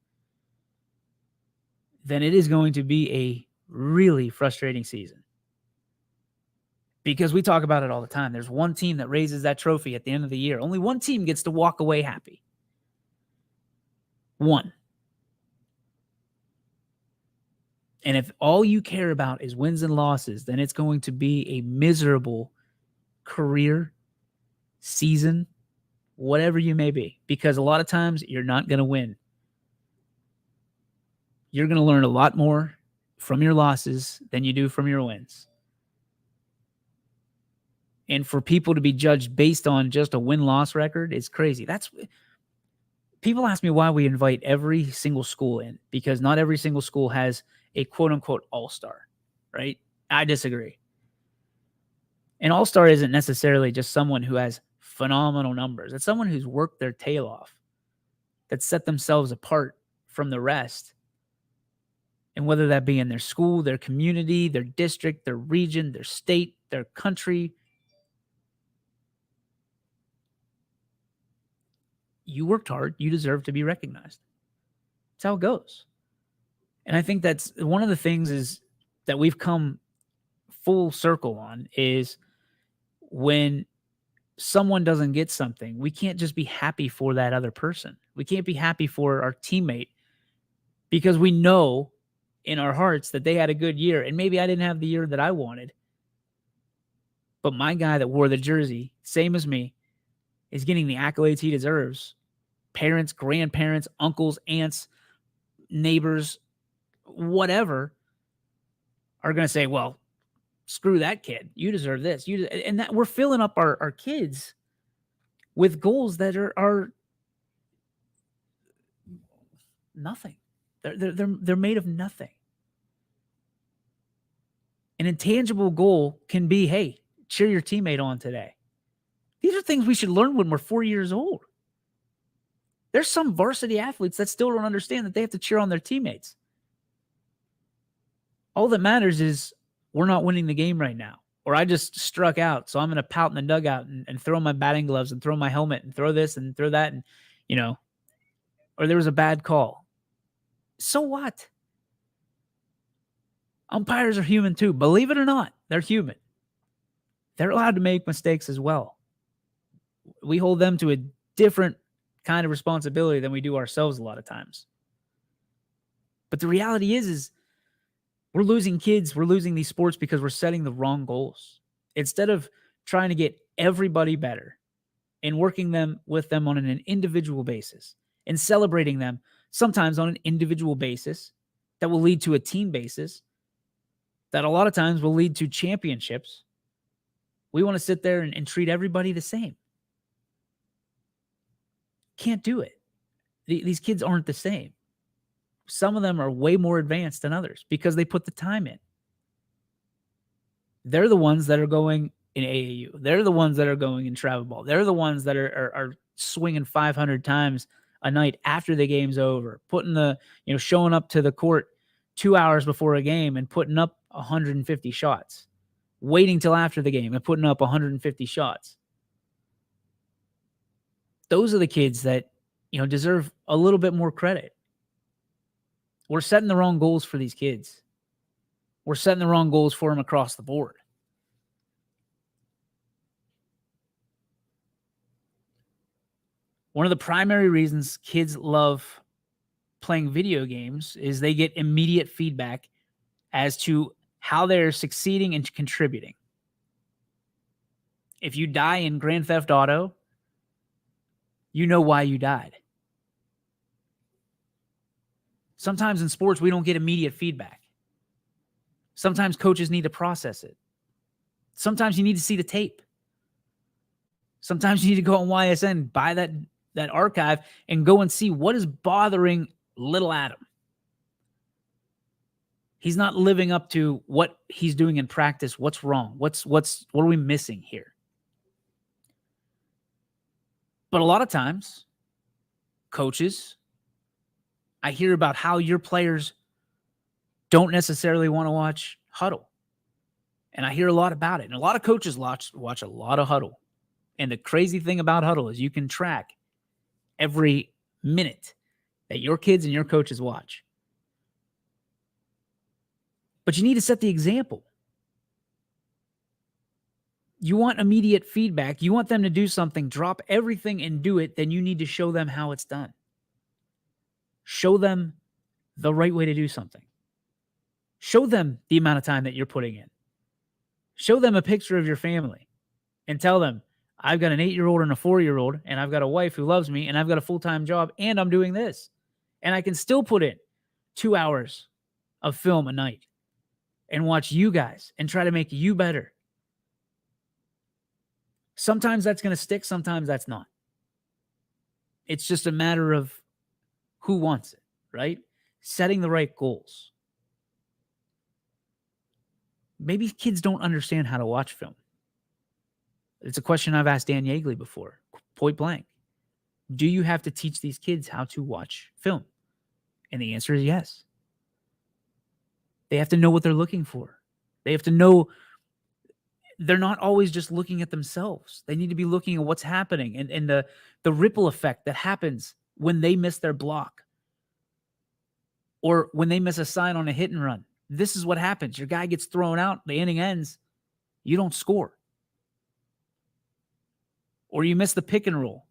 then it is going to be a really frustrating season. Because we talk about it all the time. There's one team that raises that trophy at the end of the year. Only one team gets to walk away happy. One. And if all you care about is wins and losses, then it's going to be a miserable career, season, whatever you may be. Because a lot of times you're not going to win. You're going to learn a lot more from your losses than you do from your wins. And for people to be judged based on just a win-loss record is crazy. People ask me why we invite every single school in, because not every single school has a quote-unquote all-star, right? I disagree. An all-star isn't necessarily just someone who has phenomenal numbers. It's someone who's worked their tail off, that set themselves apart from the rest. And whether that be in their school, their community, their district, their region, their state, their country, you worked hard, you deserve to be recognized. That's how it goes. And I think that's one of the things is that we've come full circle on is when someone doesn't get something, we can't just be happy for that other person. We can't be happy for our teammate because we know in our hearts that they had a good year and maybe I didn't have the year that I wanted. But my guy that wore the jersey, same as me, is getting the accolades he deserves. Parents, grandparents, uncles, aunts, neighbors, whatever, are going to say, well, screw that kid. You deserve this. And that we're filling up our kids with goals that are nothing. They're made of nothing. An intangible goal can be, hey, cheer your teammate on today. These are things we should learn when we're 4 years old. There's some varsity athletes that still don't understand that they have to cheer on their teammates. All that matters is we're not winning the game right now. Or I just struck out, so I'm going to pout in the dugout and throw my batting gloves and throw my helmet and throw this and throw that. And, or there was a bad call. So what? Umpires are human too. Believe it or not, they're human. They're allowed to make mistakes as well. We hold them to a different kind of responsibility than we do ourselves a lot of times. But the reality is we're losing kids. We're losing these sports because we're setting the wrong goals. Instead of trying to get everybody better and working with them on an individual basis and celebrating them sometimes on an individual basis that will lead to a team basis that a lot of times will lead to championships. We want to sit there and treat everybody the same. Can't do it. These kids aren't the same. Some of them are way more advanced than others because they put the time in. They're the ones that are going in AAU. They're the ones that are going in travel ball. They're the ones that are swinging 500 times a night after the game's over, showing up to the court 2 hours before a game and putting up 150 shots, waiting till after the game and putting up 150 shots. Those are the kids that, deserve a little bit more credit. We're setting the wrong goals for these kids. We're setting the wrong goals for them across the board. One of the primary reasons kids love playing video games is they get immediate feedback as to how they're succeeding and contributing. If you die in Grand Theft Auto, you know why you died. Sometimes in sports, we don't get immediate feedback. Sometimes coaches need to process it. Sometimes you need to see the tape. Sometimes you need to go on YSN, buy that archive, and go and see what is bothering little Adam. He's not living up to what he's doing in practice. What's wrong? What are we missing here? But a lot of times, coaches, I hear about how your players don't necessarily want to watch huddle. And I hear a lot about it. And a lot of coaches watch a lot of huddle. And the crazy thing about huddle is you can track every minute that your kids and your coaches watch. But you need to set the example. You want immediate feedback. You want them to do something, drop everything and do it. Then you need to show them how it's done. Show them the right way to do something. Show them the amount of time that you're putting in. Show them a picture of your family and tell them, I've got an 8-year-old and a 4-year-old, and I've got a wife who loves me, and I've got a full-time job, and I'm doing this. And I can still put in 2 hours of film a night and watch you guys and try to make you better. Sometimes that's going to stick. Sometimes that's not. It's just a matter of who wants it, right? Setting the right goals. Maybe kids don't understand how to watch film. It's a question I've asked Dan Yeagley before, point blank. Do you have to teach these kids how to watch film? And the answer is yes. They have to know what they're looking for. They have to know they're not always just looking at themselves. They need to be looking at what's happening and the ripple effect that happens when they miss their block or when they miss a sign on a hit and run. This is what happens. Your guy gets thrown out. The inning ends. You don't score. Or you miss the pick and roll.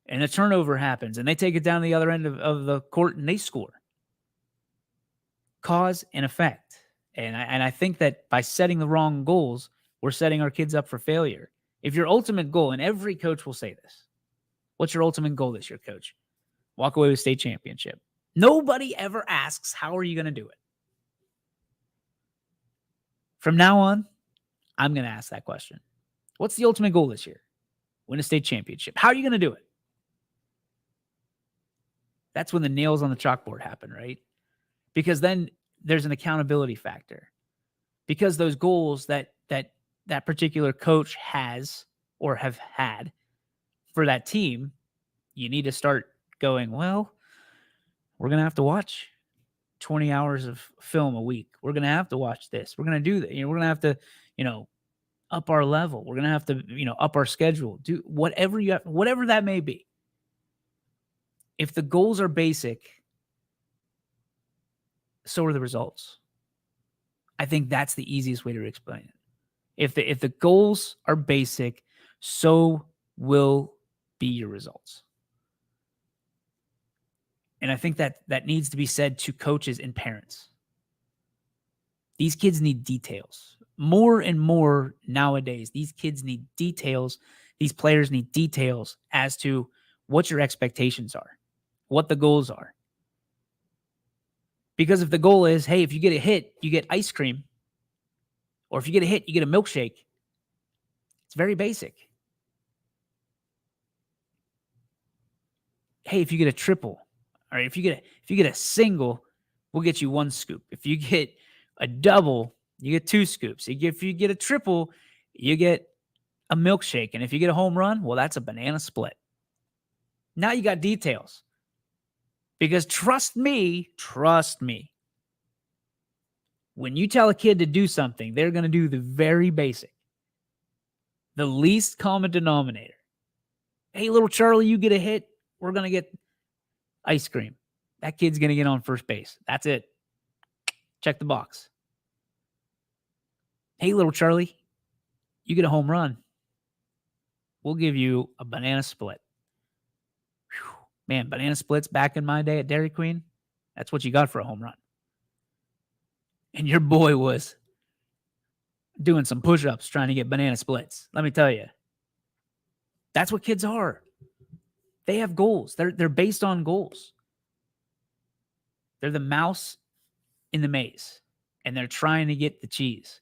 And a turnover happens. And they take it down the other end of the court and they score. Cause and effect. And I think that by setting the wrong goals, we're setting our kids up for failure. If your ultimate goal, and every coach will say this, what's your ultimate goal this year, coach? Walk away with state championship. Nobody ever asks, how are you going to do it? From now on, I'm going to ask that question. What's the ultimate goal this year? Win a state championship. How are you going to do it? That's when the nails on the chalkboard happen, right? Because then there's an accountability factor. Because those goals that particular coach has or have had for that team, you need to start going, well, we're going to have to watch 20 hours of film a week. We're going to have to watch this. We're going to do that. We're going to have to, up our level. We're going to have to, up our schedule. Do whatever whatever that may be. If the goals are basic, so are the results. I think that's the easiest way to explain it. If the goals are basic, so will be your results. And I think that needs to be said to coaches and parents. These kids need details. More and more nowadays, these kids need details. These players need details as to what your expectations are, what the goals are. Because if the goal is, hey, if you get a hit, you get ice cream, or if you get a hit, you get a milkshake, it's very basic. Hey, if you get a triple, or if you get a single, we'll get you 1 scoop. If you get a double, you get 2 scoops. If you get a triple, you get a milkshake. And if you get a home run, well, that's a banana split. Now you got details. Because trust me, when you tell a kid to do something, they're going to do the very basic, the least common denominator. Hey, little Charlie, you get a hit, we're going to get ice cream. That kid's going to get on first base. That's it. Check the box. Hey, little Charlie, you get a home run, we'll give you a banana split. Whew. Man, banana splits back in my day at Dairy Queen, that's what you got for a home run. And your boy was doing some push-ups trying to get banana splits. Let me tell you, that's what kids are. They have goals. They're based on goals. They're the mouse in the maze, and they're trying to get the cheese.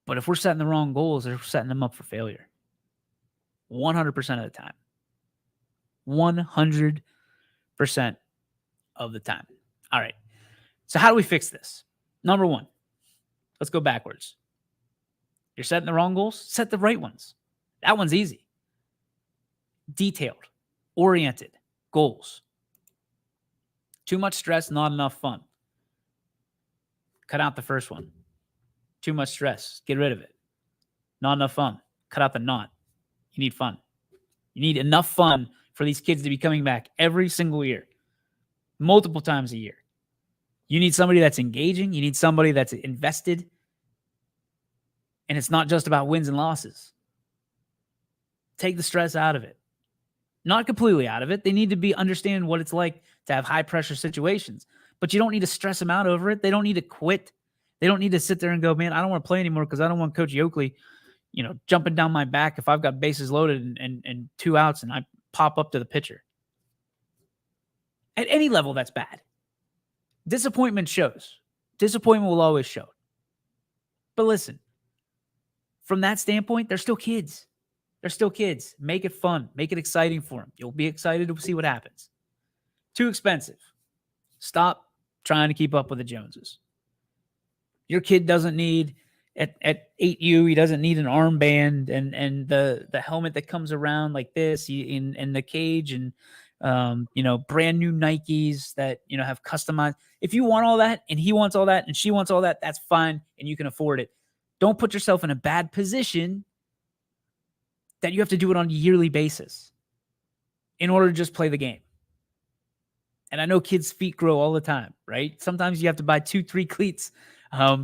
But if we're setting the wrong goals, they're setting them up for failure. 100% of the time. 100% of the time. All right. So how do we fix this? Number one, let's go backwards. You're setting the wrong goals? Set the right ones. That one's easy. Detailed, oriented goals. Too much stress, not enough fun. Cut out the first one. Too much stress. Get rid of it. Not enough fun. Cut out the not. You need fun. You need enough fun for these kids to be coming back every single year, multiple times a year. You need somebody that's engaging. You need somebody that's invested. And it's not just about wins and losses. Take the stress out of it. Not completely out of it. They need to be understand what it's like to have high pressure situations. But you don't need to stress them out over it. They don't need to quit. They don't need to sit there and go, man, I don't want to play anymore because I don't want Coach Yoakley, jumping down my back if I've got bases loaded and 2 outs and I pop up to the pitcher. At any level, that's bad. Disappointment shows. Disappointment will always show. But listen, from that standpoint, they're still kids. They're still kids. Make it fun. Make it exciting for them. You'll be excited to see what happens. Too expensive. Stop trying to keep up with the Joneses. Your kid doesn't need, at 8U, he doesn't need an armband and the helmet that comes around like this in the cage and, brand new Nikes that, have customized. If you want all that and he wants all that and she wants all that, that's fine and you can afford it. Don't put yourself in a bad position that you have to do it on a yearly basis in order to just play the game. And I know kids' feet grow all the time, right? Sometimes you have to buy 2-3 cleats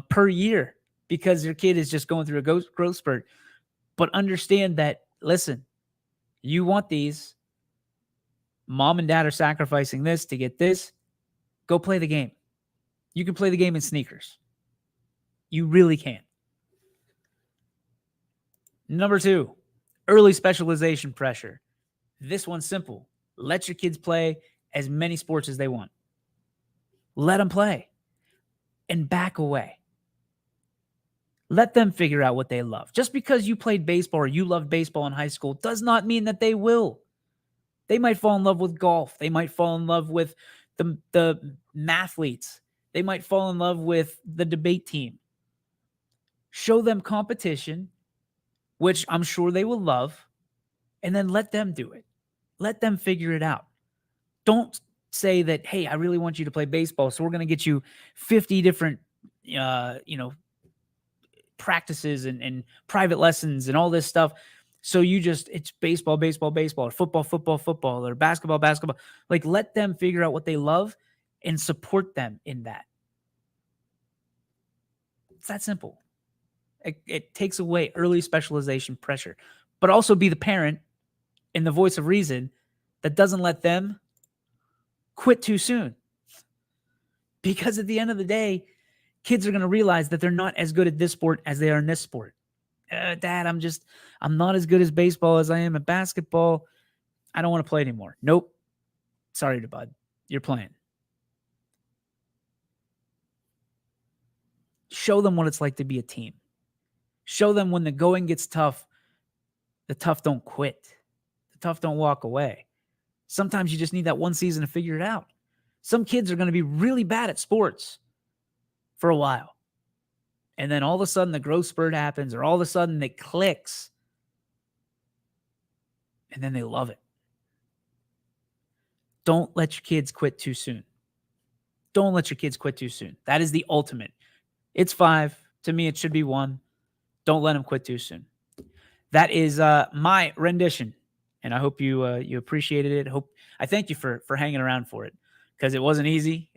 per year because your kid is just going through a growth spurt. But understand that, listen, you want these. Mom and dad are sacrificing this to get this. Go play the game. You can play the game in sneakers. You really can. Number 2, early specialization pressure. This one's simple. Let your kids play as many sports as they want. Let them play and back away. Let them figure out what they love. Just because you played baseball or you loved baseball in high school does not mean that they will. They might fall in love with golf. They might fall in love with the mathletes. They might fall in love with the debate team. Show them competition, which I'm sure they will love, and then let them do it. Let them figure it out. Don't say that, hey, I really want you to play baseball, so we're going to get you 50 different, practices and private lessons and all this stuff. So it's baseball, or football, or basketball. Like, let them figure out what they love and support them in that. It's that simple. It takes away early specialization pressure, but also be the parent and the voice of reason that doesn't let them quit too soon. Because at the end of the day, kids are going to realize that they're not as good at this sport as they are in this sport. Dad, I'm not as good as baseball as I am at basketball. I don't want to play anymore. Nope. Sorry, bud. You're playing. Show them what it's like to be a team. Show them when the going gets tough, the tough don't quit. The tough don't walk away. Sometimes you just need that one season to figure it out. Some kids are going to be really bad at sports for a while. And then all of a sudden the growth spurt happens, or all of a sudden it clicks. And then they love it. Don't let your kids quit too soon. Don't let your kids quit too soon. That is the ultimate. It's 5. To me, it should be 1. Don't let them quit too soon. That is my rendition. And I hope you appreciated it. I thank you for hanging around for it, because it wasn't easy.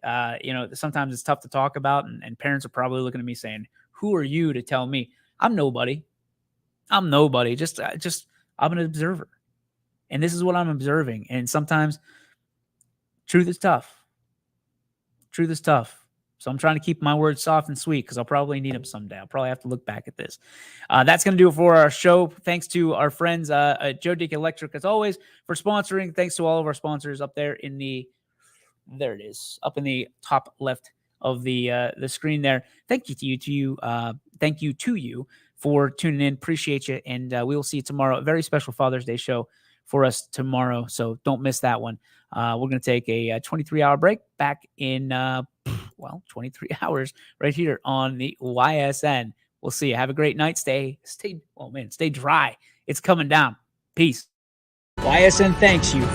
Sometimes it's tough to talk about, and parents are probably looking at me saying, who are you to tell me? I'm nobody. I'm nobody. Just I'm an observer. And this is what I'm observing. And sometimes truth is tough. Truth is tough. So I'm trying to keep my words soft and sweet, because I'll probably need them someday. I'll probably have to look back at this. That's going to do it for our show. Thanks to our friends at Joe Dick Electric, as always, for sponsoring. Thanks to all of our sponsors up there there it is, up in the top left of the screen there. Thank you to you for tuning in. Appreciate you. And we will see you tomorrow. A very special Father's Day show for us tomorrow. So don't miss that one. We're going to take a 23-hour break back in, 23 hours right here on the YSN. We'll see you. Have a great night. Stay dry. It's coming down. Peace. YSN thanks you for